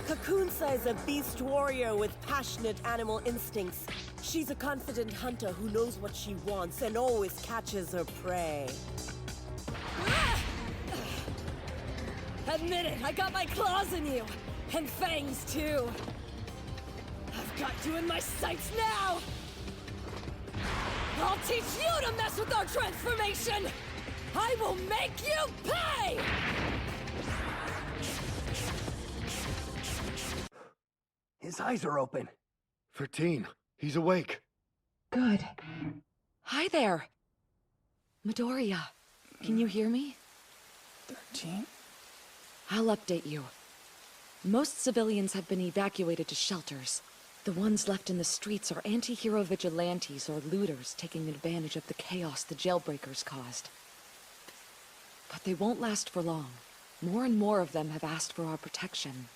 Kakunsa is a beast warrior with passionate animal instincts. She's a confident hunter who knows what she wants and always catches her prey. Admit it, I got my claws in you! And fangs, too! I've got you in my sights now! I'll teach you to mess with our transformation! I will make you pay! His eyes are open. 13. He's awake. Good. Hi there. Midoriya, can you hear me? 13? I'll update you. Most civilians have been evacuated to shelters. The ones left in the streets are anti-hero vigilantes or looters taking advantage of the chaos the jailbreakers caused. But they won't last for long. More and more of them have asked for our protection.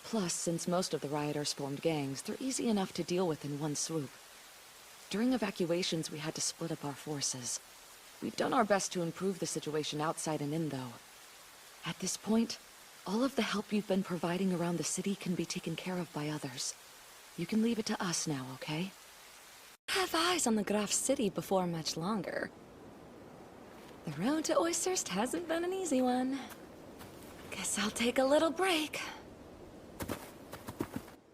Plus, since most of the rioters formed gangs, they're easy enough to deal with in one swoop. During evacuations, we had to split up our forces. We've done our best to improve the situation outside and in, though. At this point, all of the help you've been providing around the city can be taken care of by others. You can leave it to us now, okay? Have eyes on the Graf City before much longer. The road to Oysterst hasn't been an easy one. Guess I'll take a little break.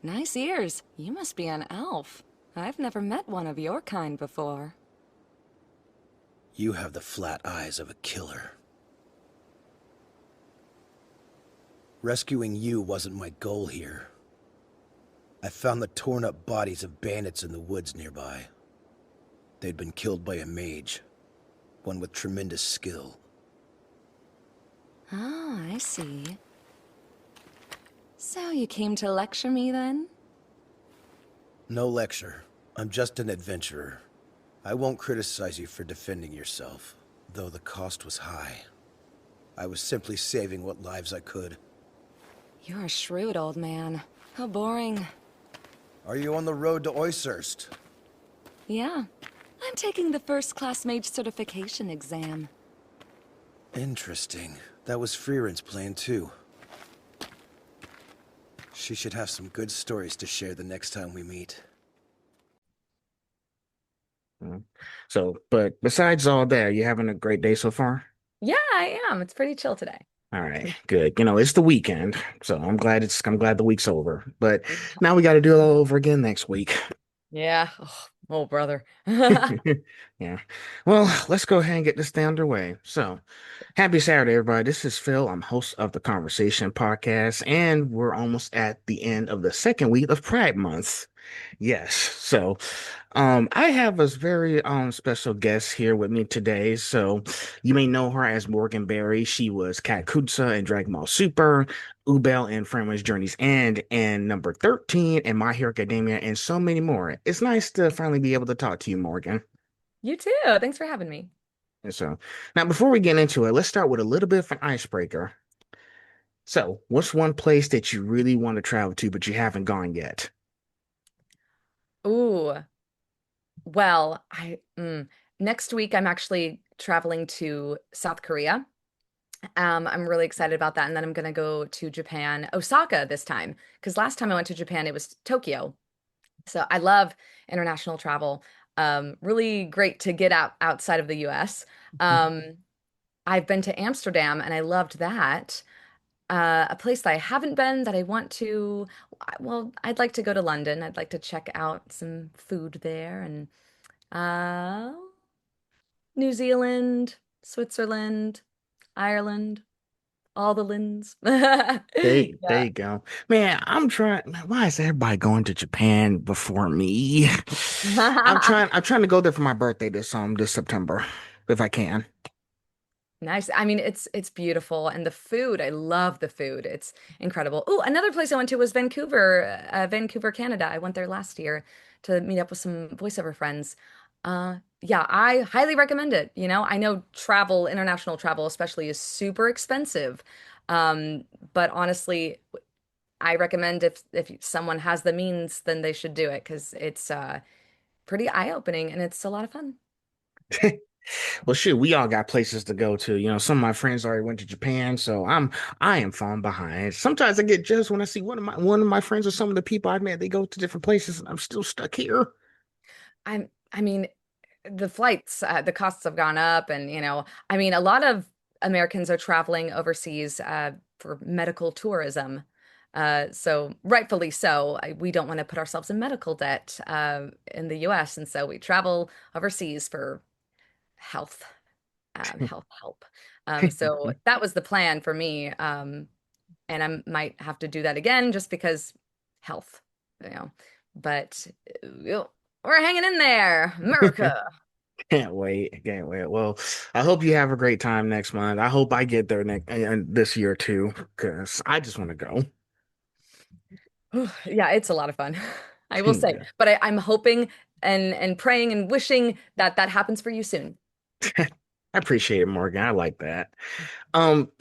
Nice ears. You must be an elf. I've never met one of your kind before. You have the flat eyes of a killer. Rescuing you wasn't my goal here. I found the torn-up bodies of bandits in the woods nearby. They'd been killed by a mage, one with tremendous skill. Ah, I see. So you came to lecture me, then? No lecture. I'm just an adventurer. I won't criticize you for defending yourself, though the cost was high. I was simply saving what lives I could. You're a shrewd old man. How boring. Are you on the road to Oysterst? Yeah. I'm taking the first-class mage certification exam. Interesting. That was Frieren's plan, too. She should have some good stories to share the next time we meet. So, but besides all that, you having a great day so far? Yeah, I am. It's pretty chill today. All right, good. You know, it's the weekend, so I'm glad the week's over. But now we got to do it all over again next week. Yeah. Oh, brother. Yeah. Well, let's go ahead and get this thing underway. So, happy Saturday, everybody. This is Phil. I'm host of the Conversation Podcast, and we're almost at the end of the second week of Pride Month. Yes. So, I have a very special guest here with me today. So, you may know her as Morgan Berry. She was Kakunsa in Dragon Ball Super, Übel in Frieren Journey's End, and number 13 in My Hero Academia, and so many more. It's nice to finally be able to talk to you, Morgan. You too. Thanks for having me. And so, now before we get into it, let's start with a little bit of an icebreaker. So, what's one place that you really want to travel to, but you haven't gone yet? Ooh. Well, next week I'm actually traveling to South Korea. I'm really excited about that. And then I'm gonna go to Japan, Osaka this time, because last time I went to Japan, it was Tokyo. So I love international travel. Really great to get outside of the US. I've been to Amsterdam and I loved that. A place that I haven't been that I want to, well, I'd like to go to London. I'd like to check out some food there and uh, New Zealand, Switzerland, Ireland, all the Lins. There you go. Man, I'm trying. Man, why is everybody going to Japan before me? Yeah. I'm trying to go there for my birthday this September, if I can. Nice. I mean, it's beautiful, and the food, I love the food. It's incredible. Oh, another place I went to was Vancouver, Vancouver, Canada. I went there last year to meet up with some voiceover friends. Yeah, I highly recommend it. I know travel, international travel especially, is super expensive. Um, but honestly, I recommend if someone has the means, then they should do it because it's pretty eye-opening and it's a lot of fun. Well, shoot, we all got places to go to. Some of my friends already went to Japan, so I am falling behind. Sometimes I get jealous when I see one of my friends or some of the people I met, they go to different places, and I'm still stuck here. I mean, the flights, the costs have gone up, and I mean, a lot of Americans are traveling overseas for medical tourism. So rightfully so, we don't want to put ourselves in medical debt in the US, and so we travel overseas for health, health help. So that was the plan for me, and I might have to do that again just because health, you know. But we're hanging in there, America. Can't wait. Can't wait. Well, I hope you have a great time next month. I hope I get there next this year too, because I just want to go. Yeah, it's a lot of fun, I will say. But I'm hoping and praying and wishing that that happens for you soon. I appreciate it, Morgan. I like that.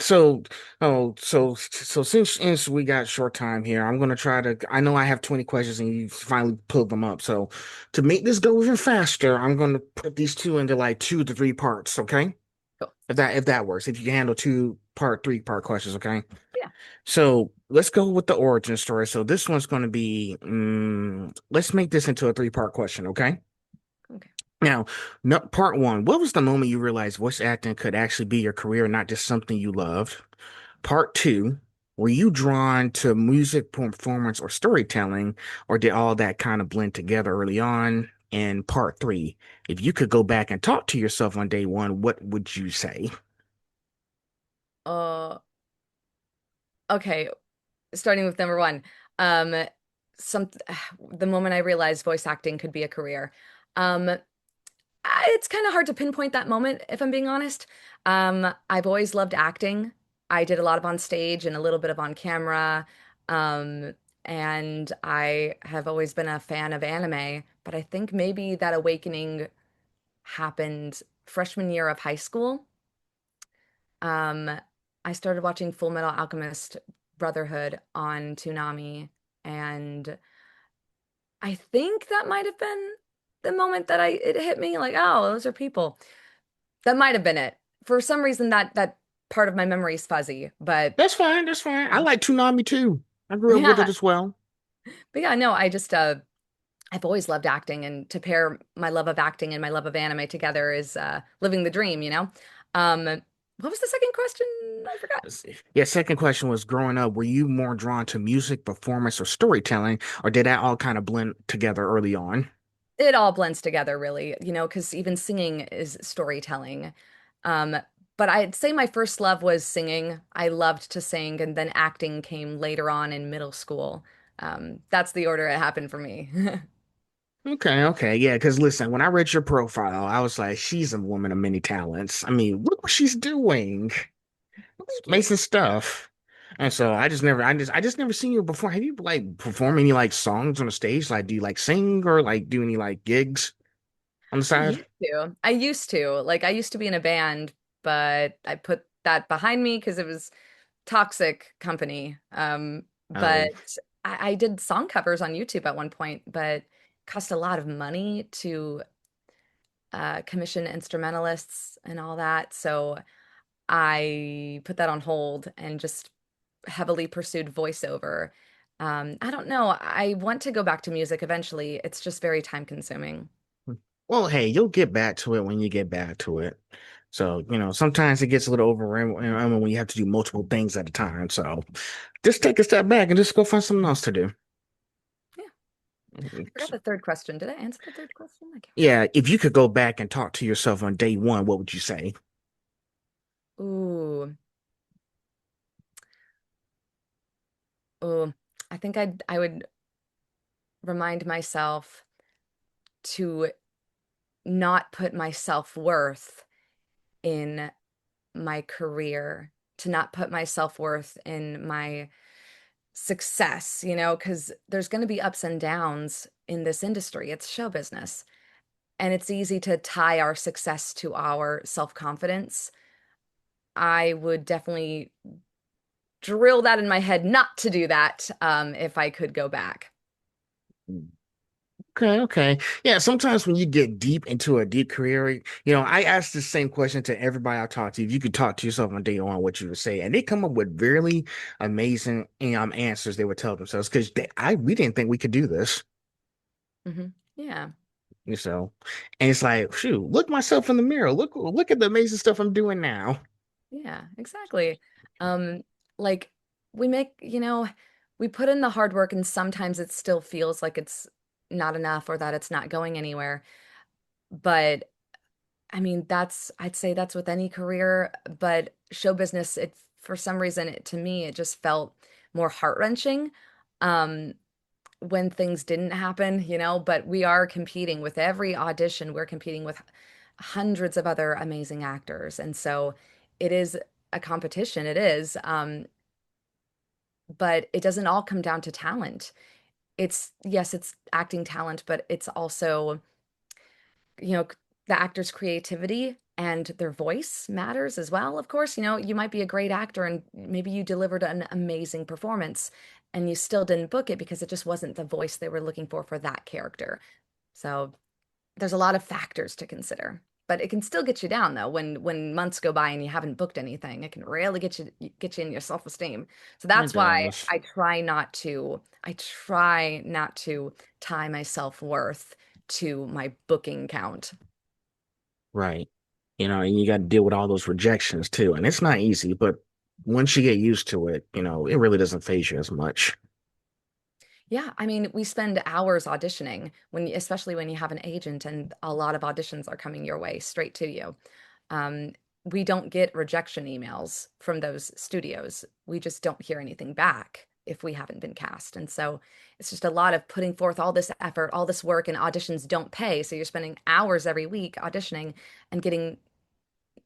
So, so since we got short time here, I'm gonna try to. I know I have 20 questions, and you finally pulled them up. So, to make this go even faster, I'm gonna put these two into like 2 to 3 parts. Okay, Cool. if that works. If you can handle 3 part questions, okay. Yeah. So let's go with the origin story. So this one's gonna be. Let's make this into a 3-part question, okay? Okay. Now, no, part one, what was the moment you realized voice acting could actually be your career, not just something you loved? Part two, were you drawn to music, performance, or storytelling, or did all that kind of blend together early on? And part three, if you could go back and talk to yourself on day one, what would you say? Uh, okay. Starting with number one. Um, some the moment I realized voice acting could be a career. Um, it's kind of hard to pinpoint that moment, if I'm being honest. I've always loved acting. I did a lot of on stage and a little bit of on camera. Um, and I have always been a fan of anime, but I think maybe that awakening happened freshman year of high school. Um, I started watching Full Metal Alchemist Brotherhood on Toonami, and I think that might have been the moment that I it hit me like, oh, those are people. That might have been it. For some reason, that part of my memory is fuzzy, but That's fine. That's fine. I like Toonami too. I grew up with it yeah, as well. but yeah, no, I just I've always loved acting, and to pair my love of acting and my love of anime together is living the dream. Um, what was the second question? I forgot. Let's see. Yeah, second question was growing up, were you more drawn to music, performance, or storytelling, or did that all kind of blend together early on? It all blends together, really, because even singing is storytelling. Um, but I'd say my first love was singing. I loved to sing, and then acting came later on in middle school. That's the order it happened for me. Okay, okay, yeah, because listen, when I read your profile, I was like, she's a woman of many talents. I mean, look what she's doing. Thank you. Amazing stuff. And so I just never seen you before. Have you like perform any like songs on the stage? Like, do you like sing or like do any like gigs on the I side? used to. I used to. Like, I used to be in a band, but I put that behind me because it was toxic company. But Oh, I did song covers on YouTube at one point, but cost a lot of money to commission instrumentalists and all that. So I put that on hold and just heavily pursued voiceover. I don't know. I want to go back to music eventually. It's just very time consuming. well, hey, you'll get back to it when you get back to it. So, sometimes it gets a little overwhelming when you have to do multiple things at a time. So just take a step back and just go find something else to do. Yeah. I forgot the third question. Did I answer the third question? I can't Yeah, if you could go back and talk to yourself on day one, what would you say? remember. Ooh. Oh, I think I would remind myself to not put my self-worth in my career, to not put my self-worth in my success, because there's going to be ups and downs in this industry. It's show business. And it's easy to tie our success to our self-confidence. I would definitely drill that in my head not to do that if I could go back. Okay, okay. Yeah, sometimes when you get deep into a deep career, I ask the same question to everybody I talk to. If you could talk to yourself one day on what you would say, and they come up with really amazing answers they would tell themselves because we didn't think we could do this. Yeah. So, and it's like, shoot, look myself in the mirror. Look at the amazing stuff I'm doing now. Yeah, exactly. Um, like we make, we put in the hard work and sometimes it still feels like it's not enough or that it's not going anywhere. But I mean, I'd say that's with any career, but show business, for some reason, to me, it just felt more heart-wrenching. Um, when things didn't happen, but we are competing with every audition. We're competing with hundreds of other amazing actors. And so it is a competition. It is. But it doesn't all come down to talent. Yes, it's acting talent, but it's also, you know, the actor's creativity and their voice matters as well. Of course, you might be a great actor and maybe you delivered an amazing performance and you still didn't book it because it just wasn't the voice they were looking for that character. So there's a lot of factors to consider. But it can still get you down though when months go by and you haven't booked anything. It can really get you in your self-esteem. So It that's why does. I try not to tie my self-worth to my booking count. Right. And you got to deal with all those rejections too. And it's not easy, but once you get used to it, it really doesn't phase you as much. Yeah, I mean, we spend hours auditioning especially when you have an agent and a lot of auditions are coming your way straight to you. Um, we don't get rejection emails from those studios. We just don't hear anything back if we haven't been cast. And so it's just a lot of putting forth all this effort, all this work, and auditions don't pay. So you're spending hours every week auditioning and getting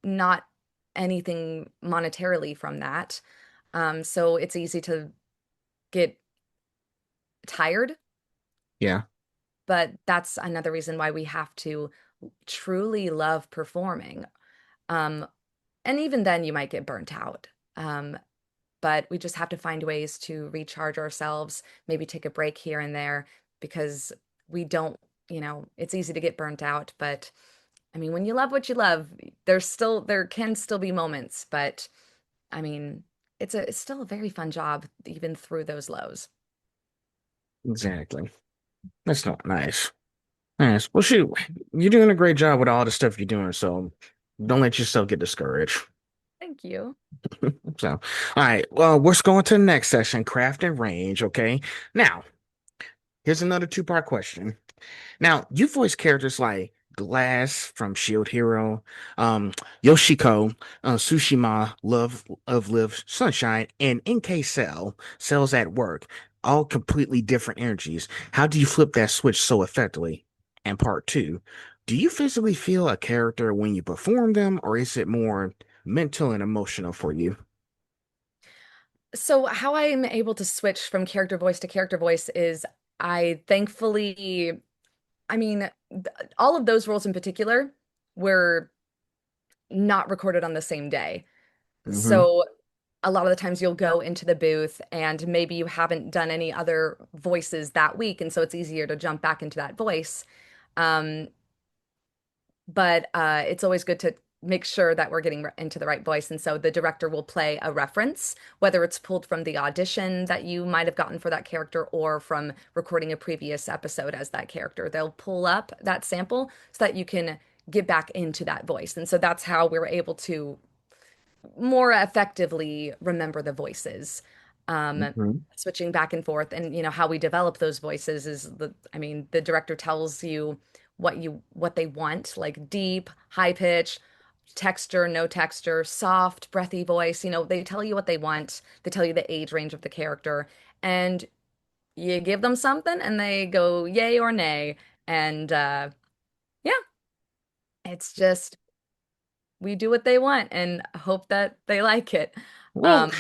not anything monetarily from that. So it's easy to get tired, Yeah. but that's another reason why we have to truly love performing. Um, and even then, you might get burnt out. Um, but we just have to find ways to recharge ourselves, maybe take a break here and there because we don't, it's easy to get burnt out. But I mean, when you love what you love, there can still be moments, but I mean, it's still a very fun job even through those lows. Exactly. That's not nice. Nice. Well, shoot, you're doing a great job with all the stuff you're doing, so don't let yourself get discouraged. Thank you. So, all right. Well, let's go into the next session, craft and range. Okay. Now, here's another two-part question. Now, you voice characters like Glass from Shield Hero, Yoshiko, Tsushima, Love of Live Sunshine, and NK Cell, Cells at Work, all completely different energies. How do you flip that switch so effectively? And part two, do you physically feel a character when you perform them, or is it more mental and emotional for you? So how I'm able to switch from character voice to character voice is I thankfully, I mean, all of those roles in particular were not recorded on the same day. Hmm. So a lot of the times you'll go into the booth and maybe you haven't done any other voices that week, and so it's easier to jump back into that voice. Um, but it's always good to make sure that we're getting into the right voice. And so the director will play a reference, whether it's pulled from the audition that you might have gotten for that character or from recording a previous episode as that character. They'll pull up that sample so that you can get back into that voice. And so that's how we're able to more effectively remember the voices. Um, Hmm. Switching back and forth, and how we develop those voices is I mean, the director tells you what they want, like deep, high pitch, texture, no texture, soft, breathy voice. They tell you what they want. They tell you the age range of the character, and you give them something and they go yay or nay. And yeah, it's just we do what they want and hope that they like it. Well, Um,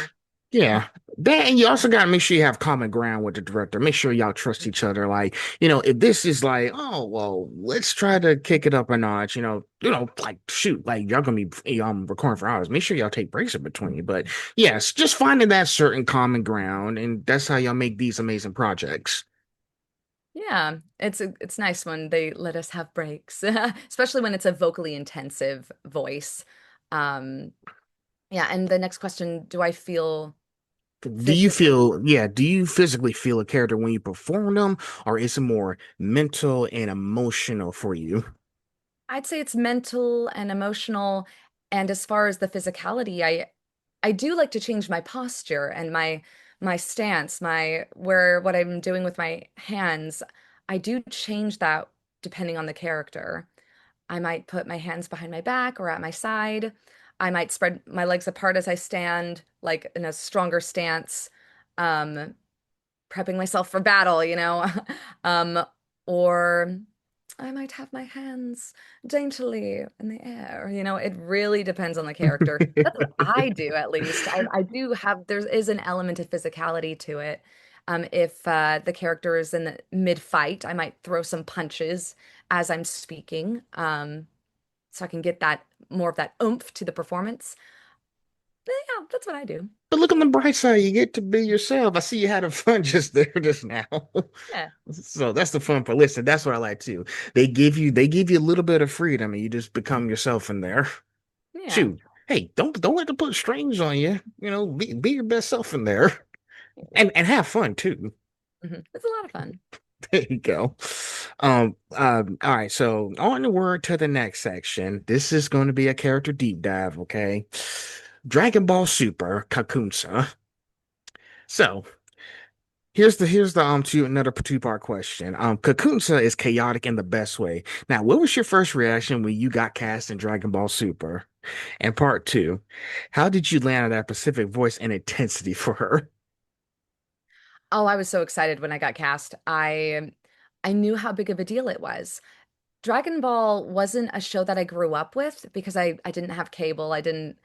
yeah. That, and you also got to make sure you have common ground with the director. Make sure y'all trust each other. Like, if this is like, oh, well, let's try to kick it up a notch, like shoot, like y'all gonna be recording for hours. Make sure y'all take breaks in between. But yes, just finding that certain common ground, and that's how y'all make these amazing projects. yeah, it's nice when they let us have breaks, especially when it's a vocally intensive voice. Um, yeah, and the next question, do I feel physically? Do you physically feel a character when you perform them, or is it more mental and emotional for you? I'd say it's mental and emotional. And as far as the physicality, I do like to change my posture and my stance, my where what I'm doing with my hands. I do change that depending on the character. I might put my hands behind my back or at my side. I might spread my legs apart as I stand, like in a stronger stance, um, prepping myself for battle, Um, or I might have my hands daintily in the air. It really depends on the character. That's what I do, at least. I do have, there is an element of physicality to it. If the character is in the mid-fight, I might throw some punches as I'm speaking, so I can get that more of that oomph to the performance. Yeah, that's what I do. But look on the bright side, you get to be yourself. I see you had a fun just there just now. Yeah, So that's the fun part. Listen, that's what I like too. They give you a little bit of freedom and you just become yourself in there. yeah. Shoot. Hey, don't let them put strings on you. Be your best self in there. And have fun too. It's a lot of fun. There you go. All right, so on the word to the next section. This is going to be a character deep dive, okay? Dragon Ball Super Kakunsa. So here's the another two-part question. Kakunsa is chaotic in the best way. Now, what was your first reaction when you got cast in Dragon Ball Super? And part two, how did you land on that specific voice and intensity for her? Oh, I was so excited when I got cast. I knew how big of a deal it was. Dragon Ball wasn't a show that I grew up with because I didn't have cable. I didn't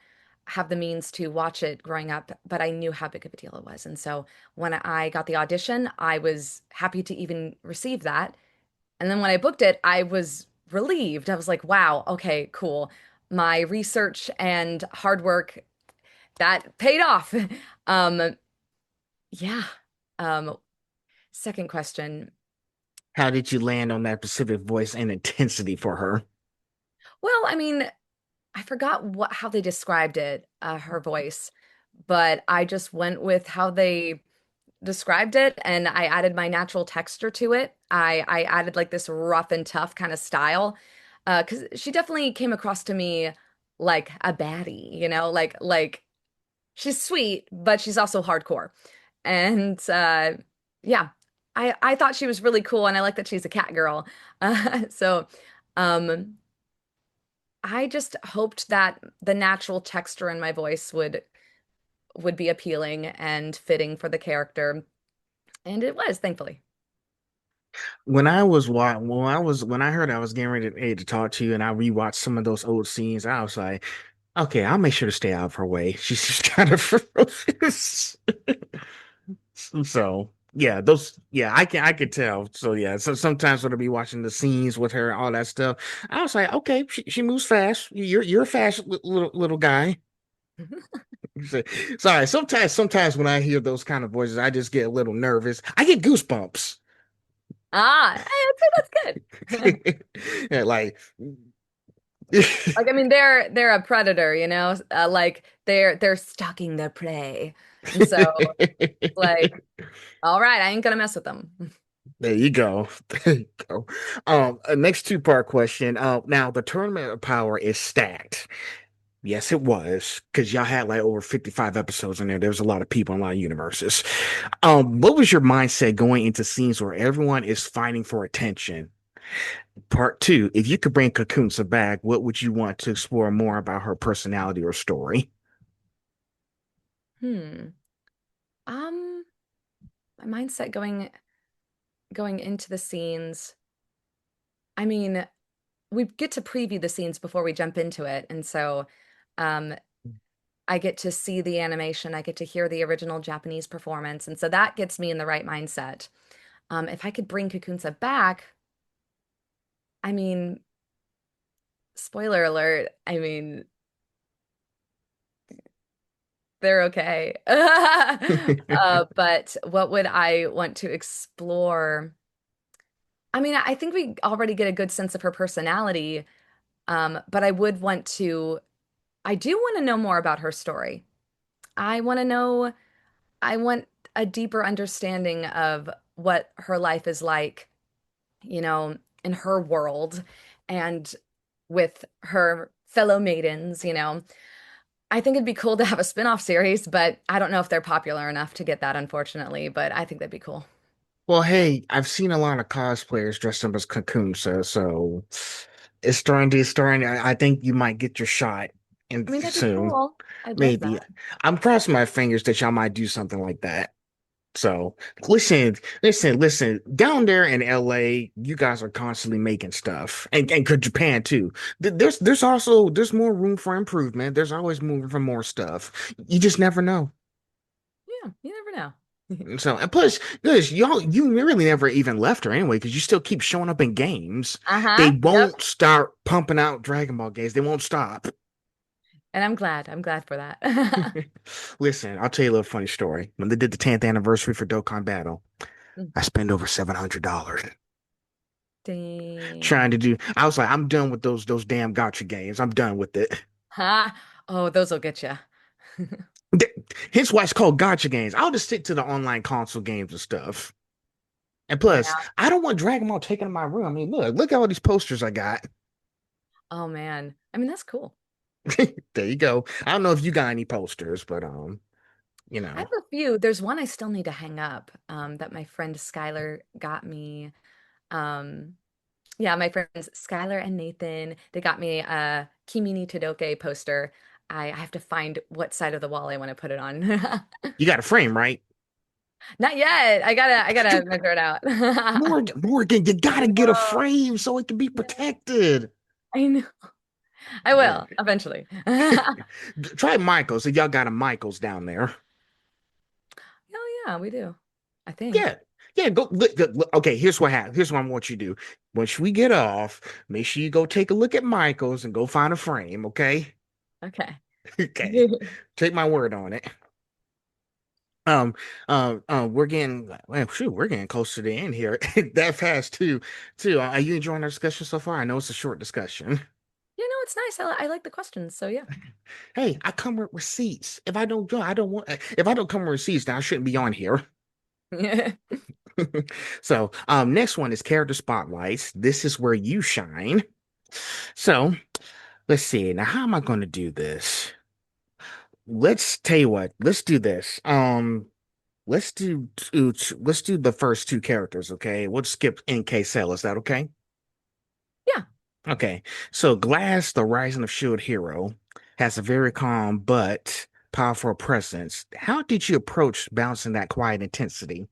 have the means to watch it growing up, but I knew how big of a deal it was. And so when I got the audition, I was happy to even receive that. And then when I booked it, I was relieved. I was like, wow, okay, cool. My research and hard work that paid off. Um, yeah. Um, Second question. How did you land on that specific voice and intensity for her? Well, I mean, I forgot how they described it, her voice, but I just went with how they described it and I added my natural texture to it. I added like this rough and tough kind of style. Because she definitely came across to me like a baddie, like she's sweet, but she's also hardcore. And yeah, I thought she was really cool and I like that she's a cat girl. So um I just hoped that the natural texture in my voice would be appealing and fitting for the character, and it was, thankfully. When I heard I was getting ready to talk to you and I rewatched some of those old scenes, I was like, okay, I'll make sure to stay out of her way. She's just kind of ferocious. So yeah, I could tell. So yeah, so sometimes when I be watching the scenes with her, all that stuff, I was like, okay, she moves fast. You're a fast little guy. So- Sorry, sometimes when I hear those kind of voices, I just get a little nervous. I get goosebumps. Ah, I'd say that's good. Yeah, like Like, I mean, they're a predator, like they're stalking their prey, and so like, all right, I ain't gonna mess with them. There you go. There you go. Next two-part question. Now the tournament of power is stacked. Yes, it was, because y'all had like over 55 episodes in there. There was a lot of people in a lot of universes. What was your mindset going into scenes where everyone is fighting for attention? Part two, if you could bring Kakunsa back, what would you want to explore more about her personality or story? Hmm. Um, my mindset going into the scenes. I mean, we get to preview the scenes before we jump into it, and so um I get to see the animation, I get to hear the original Japanese performance, and so that gets me in the right mindset. If I could bring Kakunsa back, I mean, spoiler alert, I mean, they're okay. But what would I want to explore? I mean, I think we already get a good sense of her personality, but I do want to know more about her story. I want to know, I want a deeper understanding of what her life is like, you know, in her world and with her fellow maidens, you know. I think it'd be cool to have a spin-off series, but I don't know if they're popular enough to get that, unfortunately, but I think that'd be cool. Well, hey, I've seen a lot of cosplayers dressed up as Kakunsa, so it's starting. I think you might get your shot in I mean, that'd be soon. cool. I'd love Maybe. that. I'm crossing my fingers that y'all might do something like that. So listen. Down there in LA, you guys are constantly making stuff, and could Japan too. There's more room for improvement. There's always room for more stuff. You just never know. Yeah, you never know. So and plus, you really never even left her anyway because you still keep showing up in games. They Uh-huh. Yep. won't start pumping out Dragon Ball games. They won't stop. And I'm glad. I'm glad for that. Listen, I'll tell you a little funny story. When they did the 10th anniversary for Dokkan Battle, I spent over $700 Dang. trying to do. I was like, I'm done with those damn gotcha games. I'm done with it. Huh? Oh, those will get you. Th- Hence why it's called gotcha games. I'll just stick to the online console games and stuff. And plus, Yeah. I don't want Dragon Ball taken in my room. I mean, look at all these posters I got. Oh man. I mean, that's cool. There you go. I don't know if you got any posters, but you I know, have a few. There's one I still need to hang up, that my friend Skylar got me. Um, yeah, my friends Skylar and Nathan, they got me a Kimi ni Todoke poster. I have to find what side of the wall I want to put it on. you got a frame, right? Not yet. I gotta measure it out. Morgan, you I gotta get a know. frame so it can be protected. I know. I Yeah. will eventually. Try Michael's. If y'all got a Michael's down there. Oh yeah, we do. I think. Yeah. Yeah, go look. Okay, here's what happens. Here's what I want you to do. Once we get off, make sure you go take a look at Michael's and go find a frame, okay? Okay. Okay. Take my word on it. Um, we're getting well, shoot, we're getting close to the end here. That fast too. Are you enjoying our discussion so far? I know it's a short discussion. Yeah, no, it's nice. I like the questions. So yeah. Hey, I come with receipts. If I don't go, I don't want. If I don't come with receipts, then I shouldn't be on here. So, next one is character spotlights. This is where you shine. So, let's see. Now, how am I going to do this? Let's tell you what. Let's do this. Let's do the first two characters. Okay, we'll skip NK Cell. Is that okay? Yeah. Okay. So, Glass, the Rising of Shield hero, has a very calm but powerful presence. How did you approach balancing that quiet intensity?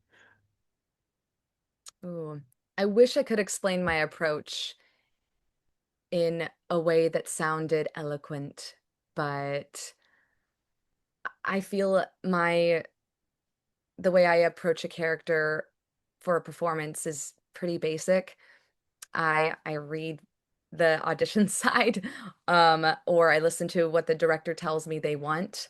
Ooh. I wish I could explain my approach in a way that sounded eloquent, but I feel the way I approach a character for a performance is pretty basic. I read the audition side, or I listen to what the director tells me they want,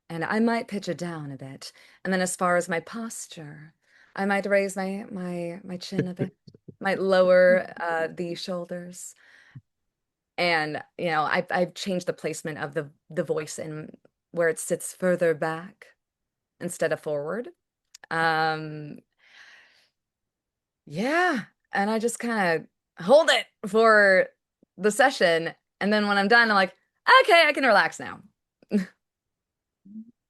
and I might pitch it down a bit. And then as far as my posture, I might raise my chin a bit, might lower the shoulders. And I've changed the placement of the voice in where it sits further back instead of forward. Um, yeah, and I just kind of hold it for the session, and then when I'm done, I'm like, okay, I can relax now.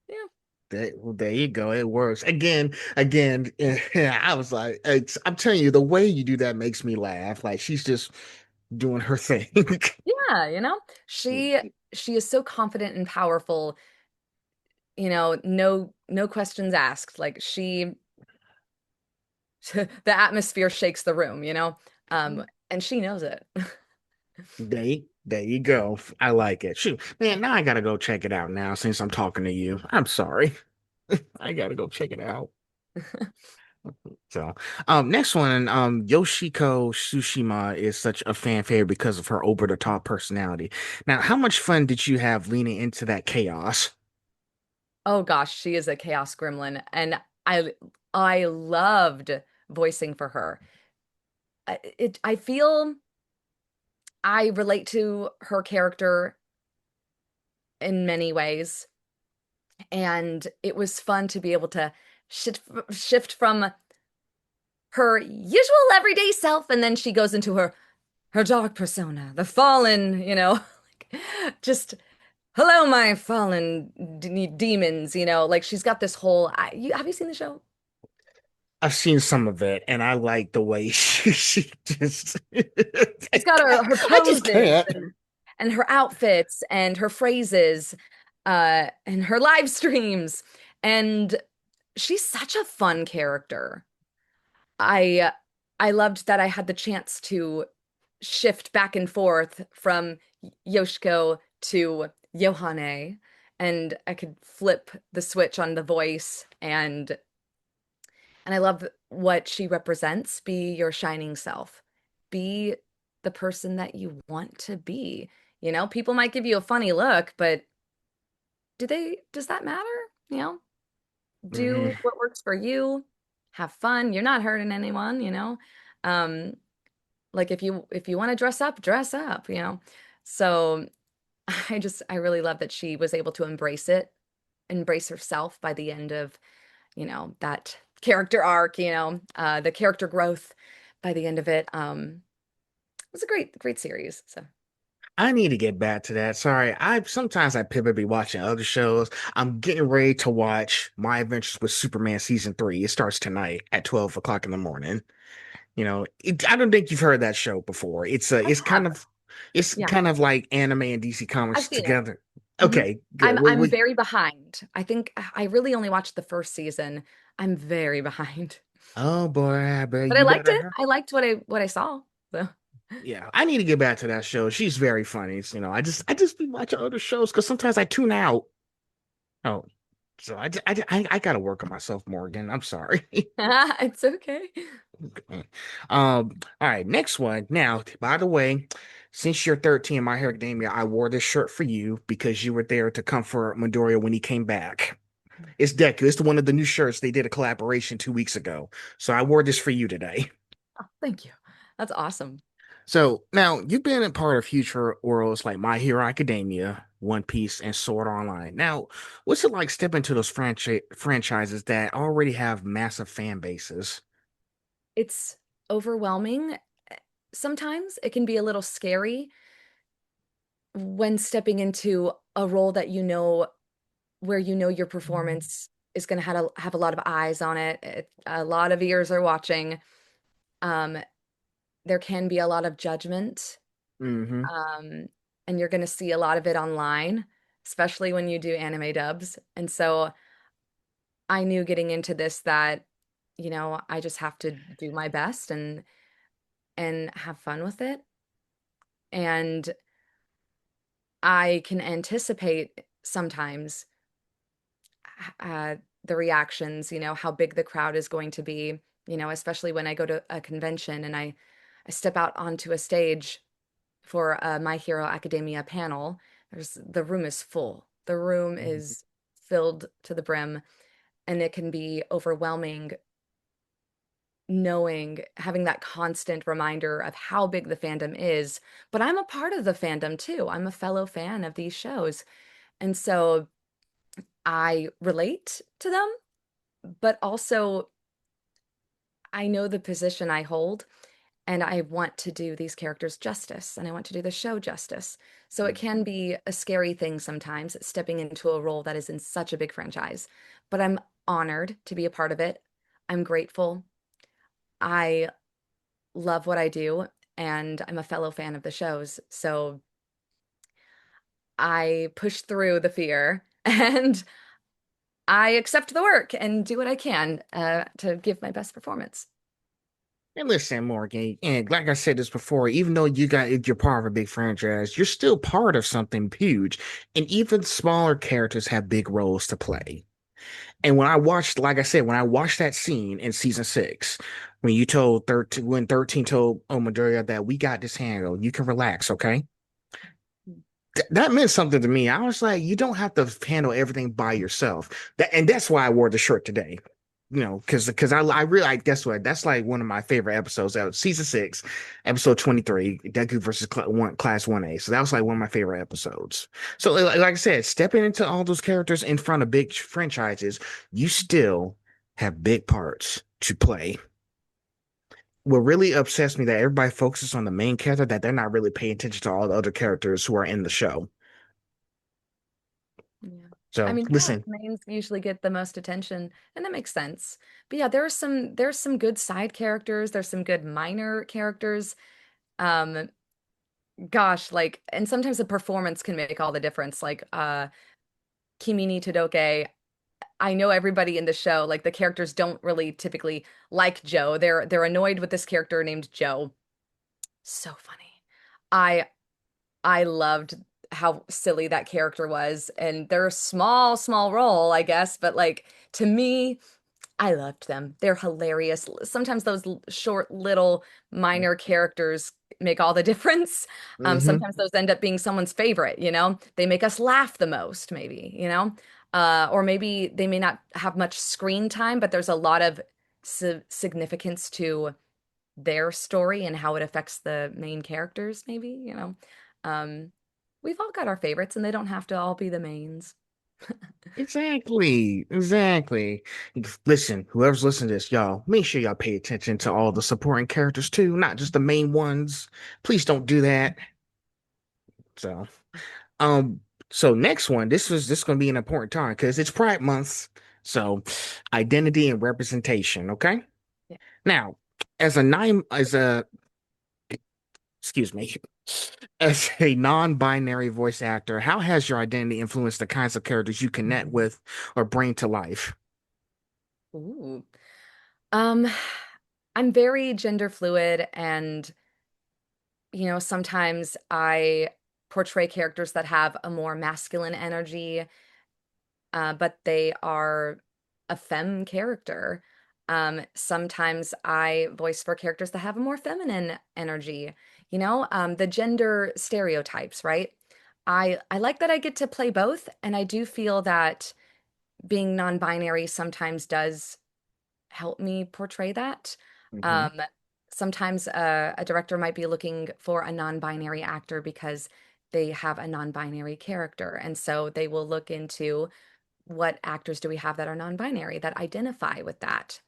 Yeah. Well, there you go. It works. Again, I was like, I'm telling you, the way you do that makes me laugh. Like she's just doing her thing. Yeah, she is so confident and powerful, no questions asked. Like the atmosphere shakes the room, you know? And she knows it. There you go. I like it. Shoot, man, now I gotta go check it out now since I'm talking to you. I'm sorry. I gotta go check it out. So, next one, Yoshiko Tsushima is such a fan favorite because of her over the top personality. Now, how much fun did you have leaning into that chaos? Oh gosh, she is a chaos gremlin, and I loved voicing for her. I feel I relate to her character in many ways, and it was fun to be able to shift from her usual everyday self, and then she goes into her dark persona, the fallen, you know, like just hello, my fallen demons, you know, like she's got this whole. Have you seen the show? I've seen some of it, and I like the way she just. She's got her I just poses can't. and her outfits and her phrases, and her live streams, and she's such a fun character. I I loved that I had the chance to shift back and forth from Yoshiko to Yohane, and I could flip the switch on the voice, and I love what she represents. Be your shining self. Be the person that you want to be. You know, people might give you a funny look, but does that matter? You know, do Mhm. what works for you. Have fun. You're not hurting anyone, you know. Um, like if you want to dress up, you know. So I really love that she was able to embrace herself by the end of, that character arc, the character growth by the end of it. It was a great series. So I need to get back to that. Sorry, I sometimes I pivot be watching other shows. I'm getting ready to watch My Adventures with Superman season 3. It starts tonight at 12 o'clock in the morning. I don't think you've heard that show before. I have, it's yeah, kind of like anime and DC I've Comics seen it. together. hmm Okay, good. I'm very behind. I think I really only watched the first season. I'm very behind. Oh boy, I bet But I you liked better. it. I liked what I saw. So Yeah, I need to get back to that show. She's very funny. I just be watching other shows because sometimes I tune out. Oh, so I gotta work on myself more again. I'm sorry. it's okay. All right, next one. Now, by the way, since you're 13, My Hero Academia, I wore this shirt for you because you were there to comfort Midoriya when he came back. It's Deku. It's one of the new shirts they did a collaboration 2 weeks ago. So I wore this for you today. Oh, thank you. That's awesome. So now you've been a part of future worlds like My Hero Academia, One Piece, and Sword Online. Now, what's it like stepping into those franchises that already have massive fan bases? It's overwhelming. Sometimes it can be a little scary when stepping into a role that where your performance is going to have a lot of eyes on it. A lot of ears are watching. Um, there can be a lot of judgment, Mm-hmm. um, and you're going to see a lot of it online, especially when you do anime dubs. And so I knew getting into this that, I just have to do my best and have fun with it. And I can anticipate sometimes the reactions, how big the crowd is going to be, especially when I go to a convention and I step out onto a stage for a My Hero Academia panel. The room is full. The room is filled to the brim, and it can be overwhelming having that constant reminder of how big the fandom is. But I'm a part of the fandom too. I'm a fellow fan of these shows. And so I relate to them, but also I know the position I hold, and I want to do these characters justice, and I want to do the show justice. So it can be a scary thing sometimes, stepping into a role that is in such a big franchise. But I'm honored to be a part of it. I'm grateful. I love what I do, and I'm a fellow fan of the shows. So I push through the fear and I accept the work and do what I can to give my best performance. And listen, Morgan, and like I said this before, even though you're part of a big franchise, you're still part of something huge. And even smaller characters have big roles to play. And when I watched, like I said, when I watched that scene in season 6, when you told 13, when 13 told Omidoria that we got this handle, you can relax, okay? That meant something to me. I was like, you don't have to handle everything by yourself. And that's why I wore the shirt today. Because I really like guess what? That's like one of my favorite episodes out of season 6, episode 23, Deku versus Class 1A. So that was like one of my favorite episodes. So like I said, stepping into all those characters in front of big franchises, you still have big parts to play. What really upsets me that everybody focuses on the main character, that they're not really paying attention to all the other characters who are in the show. Yeah. I So mean, yeah, listen, mains usually get the most attention, and that makes sense. But yeah, there's some good side characters, there's some good minor characters. Um, gosh, like, and sometimes the performance can make all the difference. Like, Kimi ni Todoke, I know everybody in the show, like the characters don't really typically like Joe. They're annoyed with this character named Joe. So funny. I I loved how silly that character was, and they're a small role, I guess, but like to me, I loved them. They're hilarious. Sometimes those short little minor characters make all the difference. hmm Sometimes those end up being someone's favorite, you know? They make us laugh the most, maybe, you know? Or maybe they may not have much screen time, but there's a lot of significance to their story and how it affects the main characters, maybe, you know? Um, we've all got our favorites, and they don't have to all be the mains. exactly. Listen, whoever's listening to this, y'all, make sure y'all pay attention to all the supporting characters too, not just the main ones. Please don't do that. So, um, so next one, this is going to be an important time because it's Pride Month. So, identity and representation. Okay. Yeah. Now, as a nine, as a excuse me, as a non-binary voice actor, how has your identity influenced the kinds of characters you connect with or bring to life? Ooh. Um, I'm very gender fluid, and you know, sometimes I portray characters that have a more masculine energy, but they are a femme character. Sometimes I voice for characters that have a more feminine energy, you know, the gender stereotypes, right? I like that I get to play both, and I do feel that being non-binary sometimes does help me portray that. Hmm Um, sometimes a director might be looking for a non-binary actor because they have a non-binary character, and so they will look into what actors do we have that are non-binary that identify with that,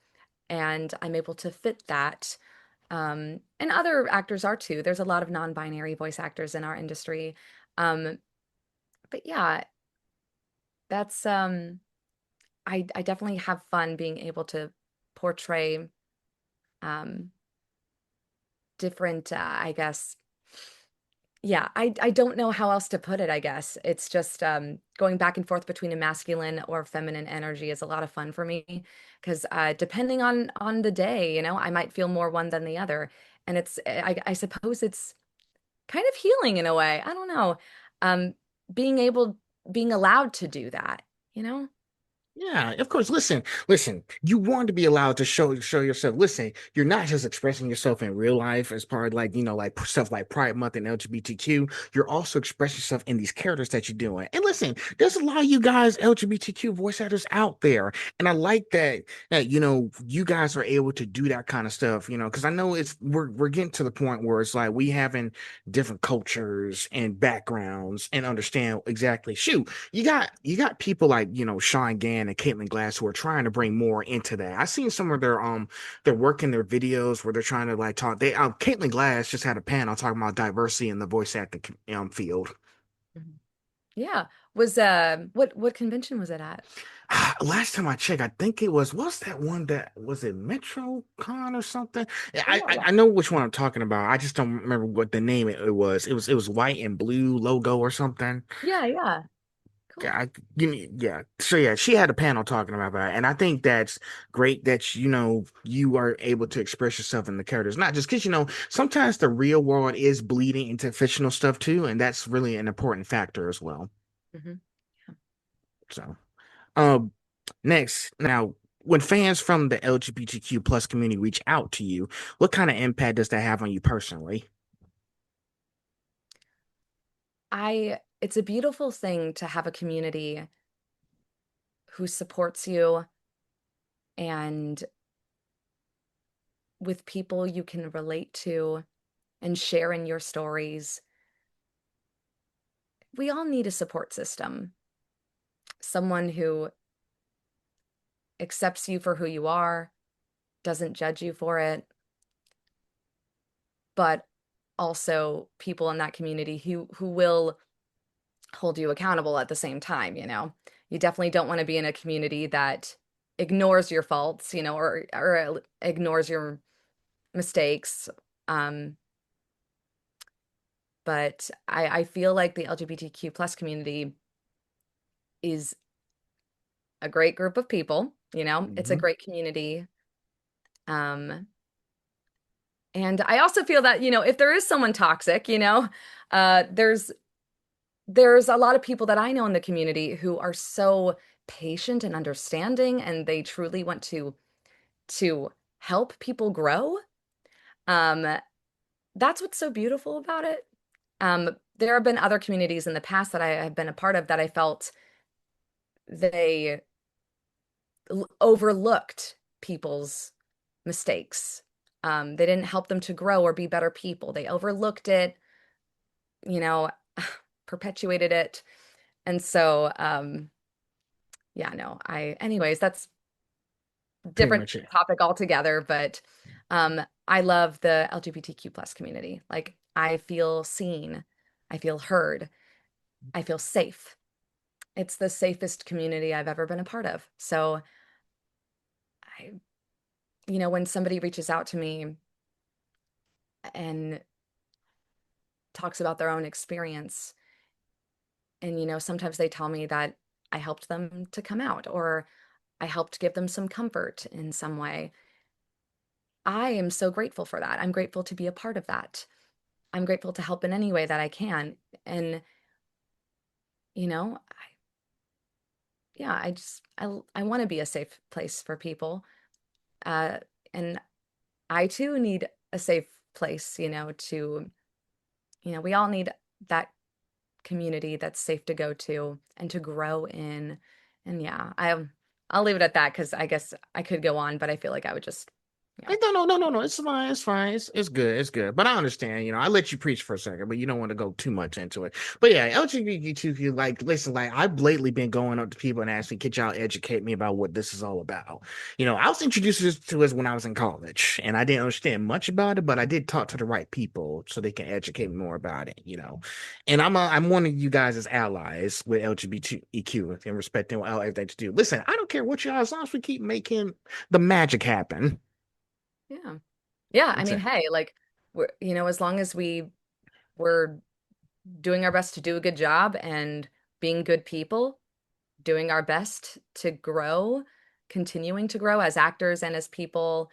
and I'm able to fit that. And other actors are too. There's a lot of non-binary voice actors in our industry. Um, but yeah, that's I definitely have fun being able to portray um different I guess yeah, I don't know how else to put it, I guess. It's just going back and forth between a masculine or feminine energy is a lot of fun for me because depending on the day, you know, I might feel more one than the other. And I suppose it's kind of healing in a way. I don't know. Um being able being allowed to do that, you know? Yeah, of course. Listen. You want to be allowed to show yourself. Listen, you're not just expressing yourself in real life as part of like like stuff like Pride Month and LGBTQ. You're also expressing yourself in these characters that you're doing. And listen, there's a lot of you guys LGBTQ voice actors out there, and I like that you guys are able to do that kind of stuff. Because I know we're getting to the point where it's like we having different cultures and backgrounds and understand exactly. Shoot, you got people like Sean Gann and Caitlin Glass who are trying to bring more into that. I've seen some of their work in their videos where they're trying to like talk. Caitlin Glass just had a panel talking about diversity in the voice acting field. Mhm. Yeah. Was what convention was it at? Last time I checked, I think what's that one that was it MetroCon or something? Yeah, I, Oh, I yeah. I know which one I'm talking about. I just don't remember what the name it was. It was white and blue logo or something. Yeah, yeah. Cool. Yeah, yeah. So yeah, she had a panel talking about that, and I think that's great that you are able to express yourself in the characters, not just because sometimes the real world is bleeding into fictional stuff too, and that's really an important factor as well. Hmm. So, um, next, now, when fans from the LGBTQ plus community reach out to you, what kind of impact does that have on you personally? It's a beautiful thing to have a community who supports you and with people you can relate to and share in your stories. We all need a support system, someone who accepts you for who you are, doesn't judge you for it, but also people in that community who will hold you accountable at the same time, you know. You definitely don't want to be in a community that ignores your faults, you know, or ignores your mistakes. Um, but I feel like the LGBTQ plus community is a great group of people, you know. It's a Hmm. great community. Um, and I also feel that, you know, if there is someone toxic, you know, uh, there's there's a lot of people that I know in the community who are so patient and understanding, and they truly want to help people grow. Um, that's what's so beautiful about it. There have been other communities in the past that I have been a part of that I felt they overlooked people's mistakes. They didn't help them to grow or be better people. They overlooked it, you know, perpetuated it. And so, yeah, no, anyways, that's Pretty different much it. topic altogether, but I love the LGBTQ plus community. Like, I feel seen, I feel heard, I feel safe. It's the safest community I've ever been a part of. So I, you know, when somebody reaches out to me and talks about their own experience, and, you know, sometimes they tell me that I helped them to come out or I helped give them some comfort in some way. I am so grateful for that. I'm grateful to be a part of that. I'm grateful to help in any way that I can. And, you know, yeah, I want to be a safe place for people. Uh, and I too need a safe place, you know, we all need that community that's safe to go to and to grow in. And yeah, I'll leave it at that because I guess I could go on, but I feel like I would just, yeah. No, no, no, no, no. It's fine. It's fine. It's good. It's good. But I understand. I let you preach for a second, but you don't want to go too much into it. But yeah, LGBTQ, like, listen, like, I've lately been going up to people and asking, could y'all educate me about what this is all about? I was introduced to this when I was in college, and I didn't understand much about it, but I did talk to the right people so they can educate me more about it. And I'm one of you guys as allies with LGBTQ and respecting everything to do. Listen, I don't care what y'all, as long as we keep making the magic happen. Yeah. Yeah. I That's mean, it. hey, like, you know, as long as we're doing our best to do a good job and being good people, doing our best to grow, continuing to grow as actors and as people.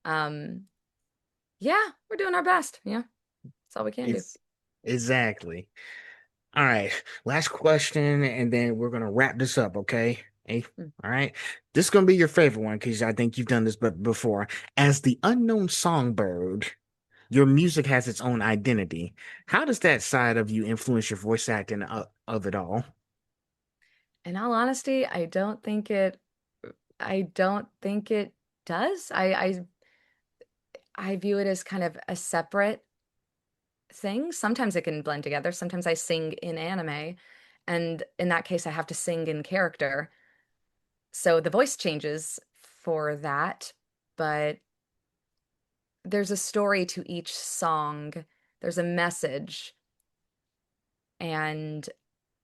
Um, yeah, we're doing our best. Yeah, that's all we can do. It's exactly. All right. Last question, and then we're gonna wrap this up, okay? Hey, Mm. all right. This is gonna be your favorite one because I think you've done this but before. As the unknown songbird, your music has its own identity. How does that side of you influence your voice acting of it all? In all honesty, I don't think it does. I view it as kind of a separate thing. Sometimes it can blend together. Sometimes I sing in anime, and in that case, I have to sing in character. So the voice changes for that, but there's a story to each song. There's a message, and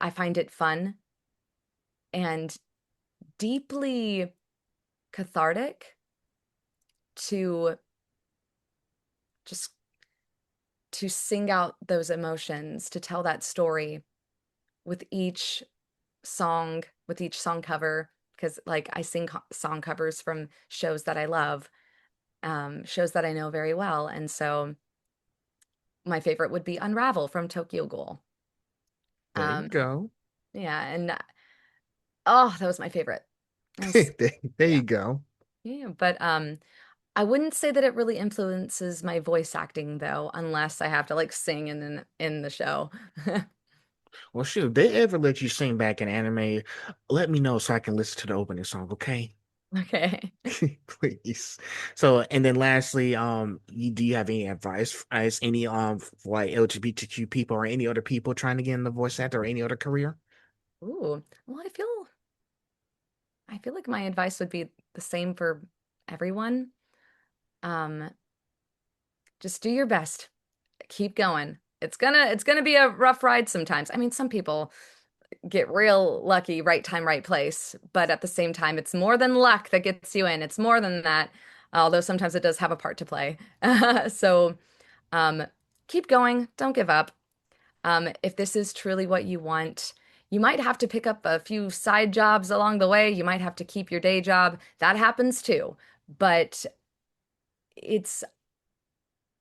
I find it fun and deeply cathartic to just sing out those emotions, to tell that story with each song with each song cover because like I sing song covers from shows that I love, shows that I know very well. And so my favorite would be Unravel from Tokyo Ghoul. There you Um, go. yeah, and oh, that was my favorite. That was, There yeah, you go. yeah, but I wouldn't say that it really influences my voice acting though, unless I have to like sing in the show. Well, shoot, if they ever let you sing back in anime, let me know so I can listen to the opening song, okay? Okay. Please. So, and then lastly, do you have any advice as any for like LGBTQ people or any other people trying to get in the voice actor or any other career? Ooh, well, I feel like my advice would be the same for everyone. Um, just do your best. Keep going. It's gonna be a rough ride sometimes. I mean, some people get real lucky, right time, right place, but at the same time, it's more than luck that gets you in. It's more than that, although sometimes it does have a part to play. So, um, keep going. Don't give up. If this is truly what you want, you might have to pick up a few side jobs along the way. You might have to keep your day job. That happens too. But it's,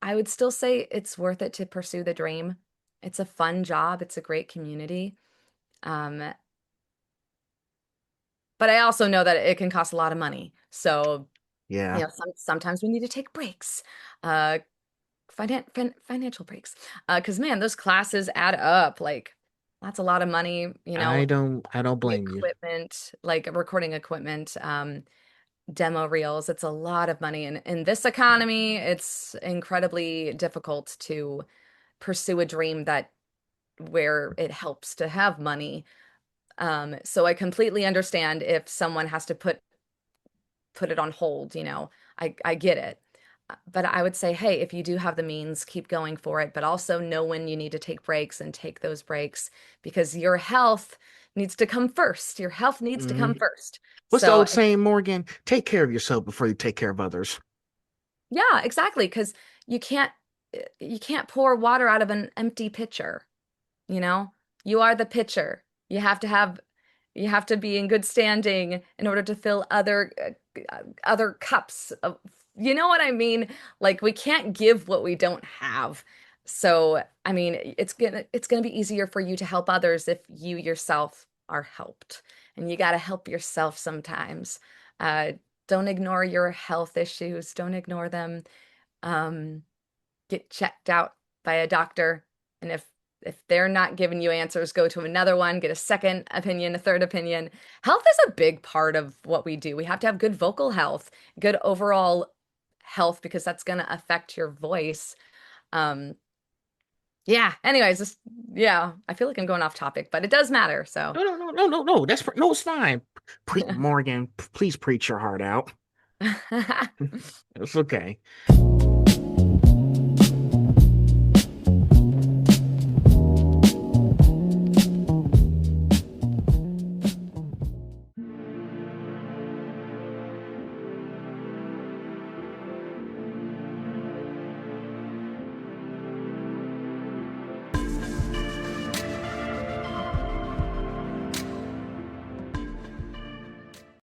I would still say it's worth it to pursue the dream. It's a fun job, it's a great community. Um, but I also know that it can cost a lot of money. So, Yeah, sometimes we need to take breaks, uh, financial breaks. Because man, those classes add up. Like, that's a lot of money, I don't the blame you. equipment, like recording equipment, demo reels. It's a lot of money. And in this economy, it's incredibly difficult to pursue a dream that where it helps to have money. So I completely understand if someone has to put it on hold, I get it. But I would say, hey, if you do have the means, keep going for it, but also know when you need to take breaks and take those breaks because your health needs to come first. Your health needs to come Mhm. first. What's the So, old saying, Morgan? Take care of yourself before you take care of others. yeah, exactly, because you can't you can't pour water out of an empty pitcher, you know? You are the pitcher. You have to be in good standing in order to fill other cups of, you know what I mean? Like we can't give what we don't have. So, I mean, it's gonna be easier for you to help others if you yourself are helped. And you gotta help yourself sometimes. Uh, don't ignore your health issues. Don't ignore them. Um, get checked out by a doctor, and if they're not giving you answers, go to another one, get a second opinion, a third opinion. Health is a big part of what we do. We have to have good vocal health, good overall health because that's going to affect your voice. um yeah, anyways, yeah, I feel like I'm going off topic, but it does matter, so. No, no, no, no, no, no. No, it's fine. Morgan, please preach your heart out. It's okay.